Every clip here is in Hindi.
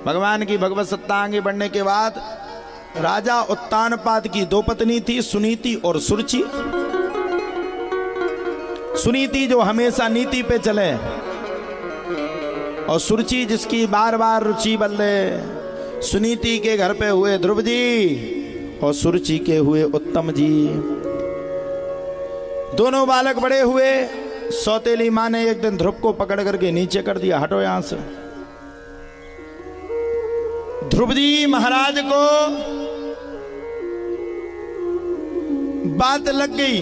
भगवान की भगवत सत्ता आगे बढ़ने के बाद राजा उत्तानपाद की दो पत्नी थी, सुनीति और सुरुचि। सुनीति जो हमेशा नीति पे चले और सुरुचि जिसकी बार बार रुचि बदले। सुनीति के घर पे हुए ध्रुव जी और सुरुचि के हुए उत्तम जी। दोनों बालक बड़े हुए। सौतेली मां ने एक दिन ध्रुव को पकड़ करके नीचे कर दिया, हटो यहां से। ध्रुव जी महाराज को बात लग गई,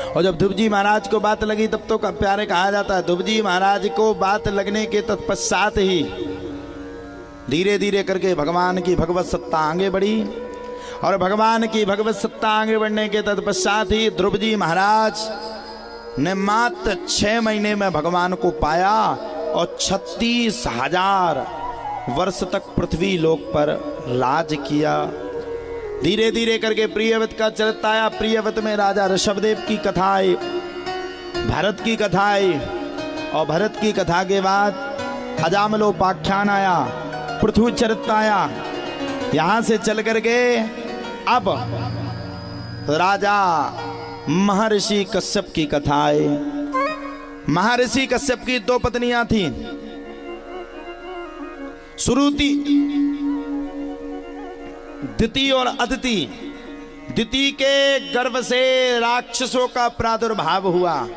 और जब ध्रुव जी महाराज को बात लगी तब तो प्यारे कहा जाता है। ध्रुव जी महाराज को बात लगने के तत्पश्चात ही धीरे धीरे करके भगवान की भगवत सत्ता आगे बढ़ी, और भगवान की भगवत सत्ता आगे बढ़ने के तत्पश्चात ही ध्रुव जी महाराज ने मात्र 6 महीने में भगवान को पाया और 36,000 वर्ष तक पृथ्वी लोक पर राज किया। धीरे धीरे करके प्रियव्रत का चरित्र आया। प्रियव्रत में राजा ऋषभदेव की कथा आई, भरत की कथा आई, और भरत की कथा के बाद अजामलोपाख्यान आया, पृथु चरित्र आया। यहां से चल करके अब राजा महर्षि कश्यप की कथा आई। महर्षि कश्यप की 2 पत्नियां थीं, सुरुति, दिति और अदिति। दिति के गर्भ से राक्षसों का प्रादुर्भाव हुआ।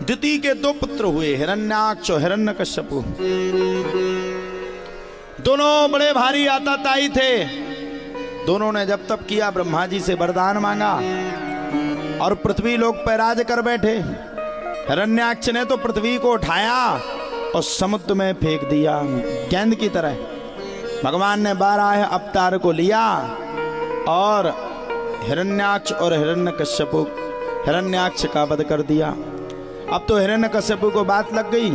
दिति के 2 पुत्र हुए, हिरण्याक्ष और हिरण्यकश्यपु। दोनों बड़े भारी आताताई थे। दोनों ने जब तप किया, ब्रह्मा जी से वरदान मांगा और पृथ्वी लोक पर राज कर बैठे। हिरण्याक्ष ने तो पृथ्वी को उठाया और समुद्र में फेंक दिया गेंद की तरह। भगवान ने 12 अवतार को लिया और हिरण्याक्ष और हिरण्यकश्यपु, हिरण्याक्ष का वध कर दिया। अब तो हिरण्यकश्यपु को बात लग गई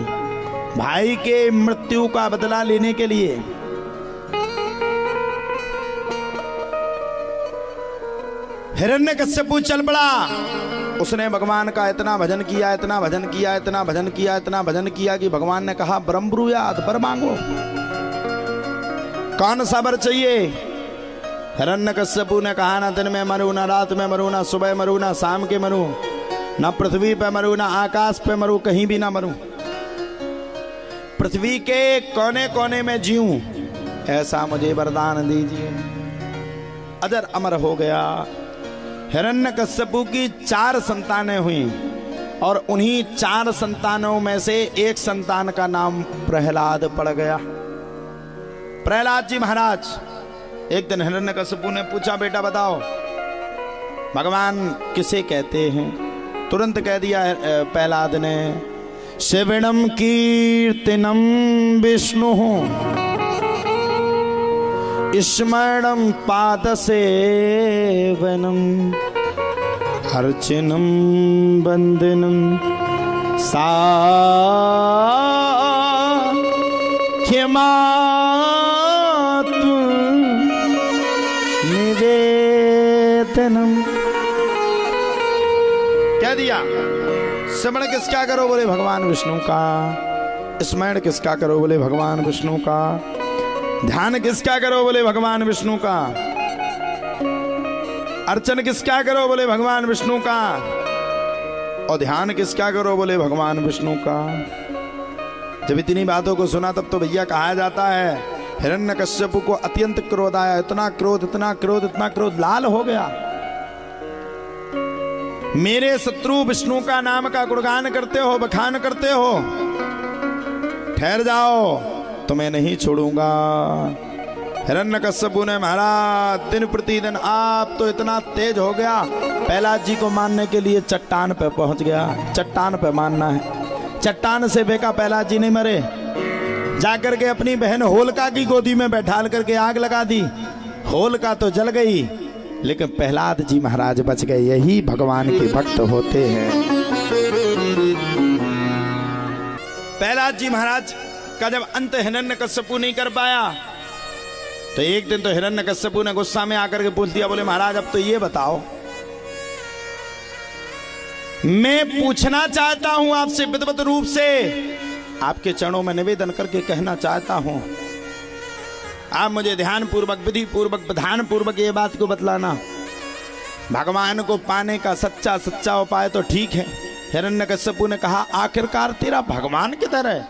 भाई के मृत्यु का बदला लेने के लिए। हिरण्यकश्यपु चल पड़ा। उसने भगवान का इतना भजन किया, इतना भजन किया, इतना भजन किया, इतना भजन किया कि भगवान ने कहा ब्रह्म ब्रूयात, वर मांगो, कौन सा वर चाहिए। हिरण्यकश्यपु ने कहा ना दिन में मरूं, ना रात में मरूं, ना सुबह मरूं, ना शाम के मरूं, ना पृथ्वी पे मरूं, ना आकाश पे मरूं, कहीं भी ना मरूं, पृथ्वी के कोने कोने में जीऊं, ऐसा मुझे वरदान दीजिए। अजर अमर हो गया। हिरण्यकश्यपु की 4 संतानें हुई और उन्हीं 4 संतानों में से एक संतान का नाम प्रहलाद पड़ गया। प्रहलाद जी महाराज। एक दिन हिरण्यकश्यपु ने पूछा, बेटा बताओ भगवान किसे कहते हैं? तुरंत कह दिया प्रहलाद ने, श्रवणम कीर्तनम विष्णु स्मरणम पाद सेवनम अर्चनम वंदनम साख्यमातु निवेदनम। क्या दिया? स्मरण किसका करो? बोले भगवान विष्णु का। स्मरण किसका करो? बोले भगवान विष्णु का। ध्यान किसका करो? बोले भगवान विष्णु का। अर्चन किसका करो? बोले भगवान विष्णु का। और ध्यान किसका करो? बोले भगवान विष्णु का। जब इतनी बातों को सुना तब तो भैया कहा जाता है हिरण्यकश्यपु को अत्यंत क्रोध आया। इतना क्रोध, इतना क्रोध, इतना क्रोध, लाल हो गया। मेरे शत्रु विष्णु का नाम का गुणगान करते हो, बखान करते हो, ठहर जाओ, तुम्हें नहीं छोड़ूंगा। हिरण्यकश्यपु ने महाराज दिन प्रतिदिन आप तो इतना तेज हो गया, प्रहलाद जी को मारने के लिए चट्टान पे पहुंच गया। चट्टान पे मारना है। चट्टान से फेंका, प्रहलाद जी नहीं मरे। जाकर के अपनी बहन होलिका की गोदी में बैठाल करके आग लगा दी। होलिका तो जल गई लेकिन प्रहलाद जी महाराज बच गए। यही भगवान के भक्त होते हैं। प्रहलाद जी महाराज का जब अंत हिरण्यकश्यपु नहीं कर पाया तो एक दिन तो हिरण्यकश्यपु ने गुस्सा में आकर के पूछ दिया, बोले महाराज अब तो ये बताओ, मैं पूछना चाहता हूं आपसे विधिवत रूप से आपके चरणों में निवेदन करके कहना चाहता हूं, आप मुझे ध्यान पूर्वक, विधि पूर्वक, विधान पूर्वक ये बात को बतलाना। भगवान को पाने का सच्चा उपाय तो ठीक है। हिरण्यकश्यपु ने कहा आखिरकार तेरा भगवान किधर है?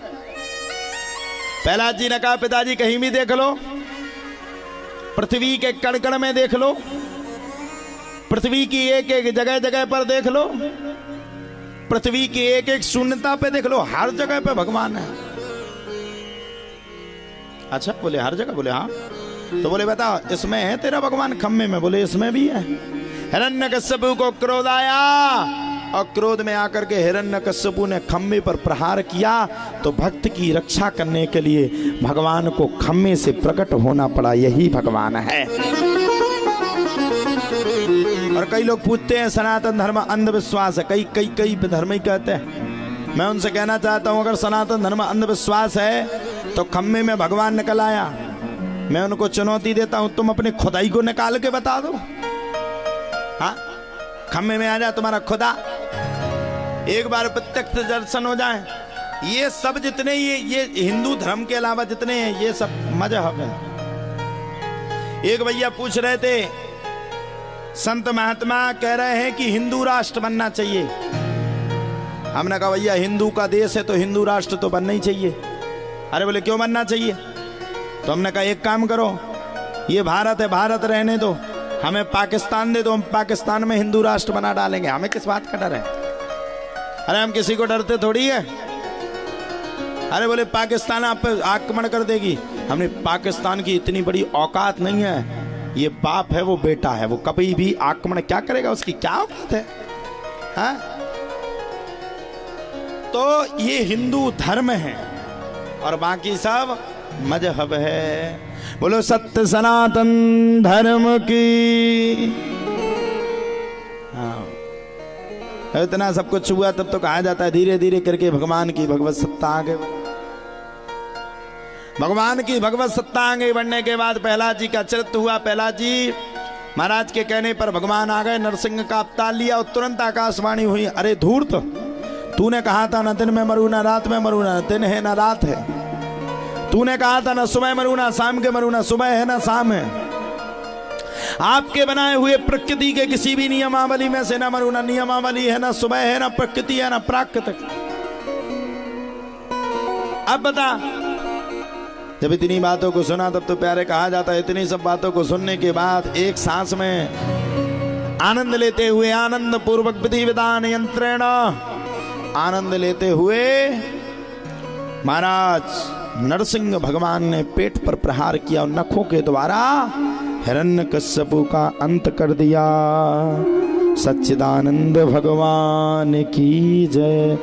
प्रहलाद जी ने कहा पिताजी कहीं भी देख लो, पृथ्वी के कण कण में देख लो, पृथ्वी की एक एक जगह जगह पर देख लो, पृथ्वी की एक एक शून्यता पे देख लो, हर जगह पे भगवान है। अच्छा बोले हर जगह? बोले हाँ। तो बोले बता इसमें है तेरा भगवान? खम्मे में? बोले इसमें भी है। हिरण्यकश्यपु को क्रोध आया और क्रोध में आकर के हिरण्यकश्यपु ने खम्मे पर प्रहार किया, तो भक्त की रक्षा करने के लिए भगवान को खम्मे से प्रकट होना पड़ा। यही भगवान है। और कई लोग पूछते हैं सनातन धर्म अंधविश्वास है, कई धर्म ही कहते हैं। मैं उनसे कहना चाहता हूं अगर सनातन धर्म अंधविश्वास है तो खम्मे में भगवान निकल आया। मैं उनको चुनौती देता हूं, तुम अपने खुदाई को निकाल के बता दो। हाँ, खम्मे में आ जाए तुम्हारा खुदा, एक बार प्रत्यक्ष दर्शन हो जाए। ये सब जितने ये हिंदू धर्म के अलावा जितने हैं ये सब मजहब है। एक भैया पूछ रहे थे, संत महात्मा कह रहे हैं कि हिंदू राष्ट्र बनना चाहिए। हमने कहा भैया हिंदू का देश है तो हिंदू राष्ट्र तो बनना ही चाहिए। अरे बोले क्यों बनना चाहिए? तो हमने कहा एक काम करो, ये भारत है, भारत रहने दो, हमें पाकिस्तान दे दो, हम पाकिस्तान में हिंदू राष्ट्र बना डालेंगे। हमें किस बात का डर है? अरे हम किसी को डरते थोड़ी है। अरे बोले पाकिस्तान आप पे आक्रमण कर देगी। हमने पाकिस्तान की इतनी बड़ी औकात नहीं है, ये बाप है वो बेटा है, वो कभी भी आक्रमण क्या करेगा, उसकी क्या औकात है? हाँ? तो ये हिंदू धर्म है और बाकी सब मजहब है। बोलो सत्य सनातन धर्म की। हाँ, इतना सब कुछ हुआ तब तो कहा जाता है धीरे धीरे करके भगवान की भगवत सत्ता आगे। भगवान की भगवत सत्ता आगे बढ़ने के बाद प्रहलाद जी का चरित्र हुआ। प्रहलाद जी महाराज के कहने पर भगवान आ गए, नरसिंह का अवतार लिया और तुरंत आकाशवाणी हुई, अरे धूर्त, तूने कहा था न दिन में मरू न रात में मरू, न दिन है न रात है। तूने कहा था न सुबह मरू न शाम के मरू, न सुबह है न शाम है। आपके बनाए हुए प्रकृति के किसी भी नियमावली में से न मरू, न नियमावली है, न सुबह है, न प्रकृति है, न प्राकृतिक। अब बता, जब इतनी बातों को सुना तब तो प्यारे कहा जाता है इतनी सब बातों को सुनने के बाद एक सांस में आनंद लेते हुए, आनंद पूर्वक विधि विधान यंत्रण आनंद लेते हुए महाराज नरसिंह भगवान ने पेट पर प्रहार किया और नखों के द्वारा हिरण्यकश्यपु का अंत कर दिया। सच्चिदानंद भगवान की जय।